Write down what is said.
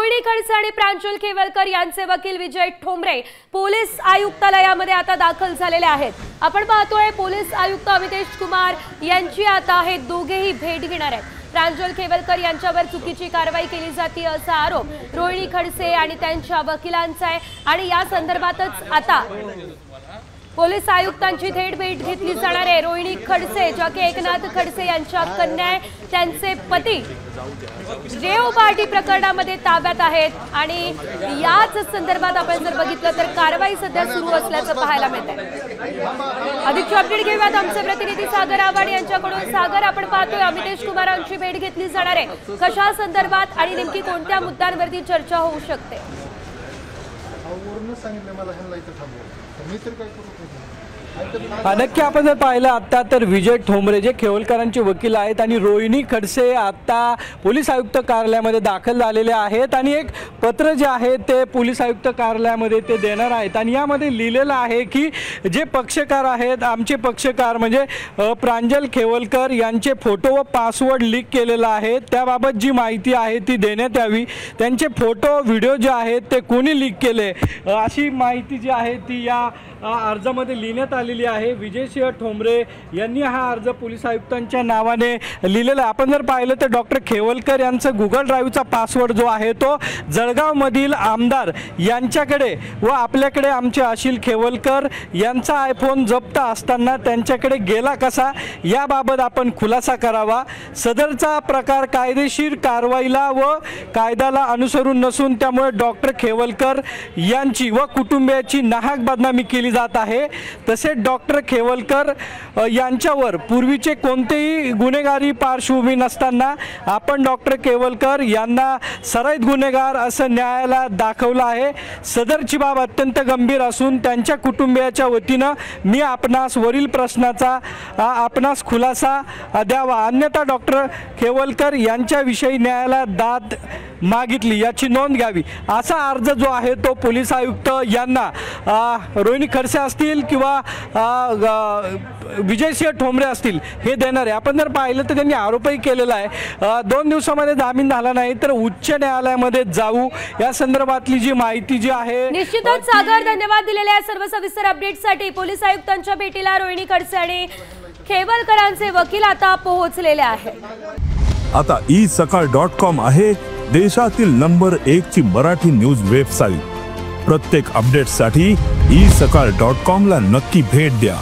रोहिणी खडसे आणि प्रांजल खेवलकर यांचे वकील विजय ठोंबरे पोलीस आयुक्तालयामध्ये आता दाखल झालेले आहेत। आपण पाहतोय पोलीस आयुक्त अमितेश कुमार यांची आता हे दोघेही भेट घेणार आहेत। प्रांजल खेवलकर यांच्यावर चुकीची कारवाई केली जाते असा आरोप रोहिणी खडसे आणि त्यांच्या वकिलांचा आहे आणि या संदर्भातच आता पोलीस आयुक्तांची थेट भेट घेतली जाणार आहे। रोहिणी खडसे ज्या की एकनाथ खडसे यांच्या कन्या त्यांचे पती रेव पार्टी प्रकरणामध्ये ताब्यात आहेत आणि याच संदर्भात आपण जर बघितलं तर कारवाई सध्या सुरू असल्याचं पाहायला मिळतंय। अधिकची अपडेट घेऊयात आमचे प्रतिनिधी सागर आव्हाड यांच्याकडून। सागर, आपण पाहतोय अमितेश कुमारांची भेट घेतली जाणार आहे, कशा संदर्भात आणि नेमकी कोणत्या मुद्द्यांवरती चर्चा होऊ शकते? नक्की आपण जर पाहिलं आता तर विजय ठोंबरे जे खेवलकरांचे वकील आहेत आणि रोहिणी खडसे आता पोलीस आयुक्त कार्यालयामध्ये दाखल झालेले आहेत आणि एक पत्र जे आहे ते पोलीस आयुक्त कार्यालयामध्ये ते देणार आहेत आणि यामध्ये लिहिलेलं आहे की जे पक्षकार आहेत, आमचे पक्षकार म्हणजे प्रांजल खेवलकर यांचे फोटो व पासवर्ड लीक केलेला आहे, त्याबाबत जी माहिती आहे ती देण्यात यावी। त्यांचे फोटो व्हिडिओ जे आहेत ते कोणी लीक केले अशी माहिती जी आहे ती या अर्जामध्ये लिहिण्यात आलेली आहे। विजय ठोंबरे यांनी हा अर्ज पोलीस आयुक्तांच्या नावाने लिहिलेला आहे। आपण जर पाहिलं तर डॉक्टर खेवलकर यांचा गुगल ड्राईव्हचा पासवर्ड जो आहे तो जळगावमधील आमदार यांच्याकडे व आपल्याकडे आमचे अशील खेवलकर यांचा आयफोन जप्त असताना त्यांच्याकडे गेला कसा याबाबत आपण खुलासा करावा। सदरचा प्रकार कायदेशीर कारवाईला व कायद्याला अनुसरून नसून त्यामुळे डॉक्टर खेवलकर यांची व कुटुंबियाची नाहक बदनामी केली जात आहे। तसेच डॉक्टर खेवलकर यांच्यावर पूर्वीचे कोणतेही गुन्हेगारी पार्श्वभूमी नसताना आपण डॉक्टर खेवलकर यांना सराईत गुन्हेगार असं न्यायालयात दाखवलं आहे। सदरची बाब अत्यंत गंभीर असून त्यांच्या कुटुंबियाच्या वतीनं मी आपणास वरील प्रश्नाचा आपणास खुलासा द्यावा, अन्यथा डॉक्टर खेवलकर यांच्याविषयी न्यायालयात दाद मागितली याची नोंद घ्यावी असा अर्ज जो आहे तो पोलीस आयुक्त यांना रोहिणी खडसे असतील किंवा विजय ठोंबरे असतील हे देणार आहे। आपण जर पाहिलं तर त्यांनी आरोपही केलेला आहे 2 दिवसामध्ये जामीन झाला नाही तर उच्च न्यायालयामध्ये जाऊ या संदर्भातली जी माहिती जी आहे। निश्चितच सागर, धन्यवाद दिलेल्या सर्व सविस्तर अपडेटसाठी। पोलीस आयुक्तांच्या भेटीला रोहिणी खडसे आणि खेवलकरांचे वकील आता पोहोचलेले आहेत। आता isakal.com आहे देशातील नंबर 1 ची मराठी न्यूज वेबसाईट। प्रत्येक अपडेटसाठी isakal.com ला नक्की भेट द्या।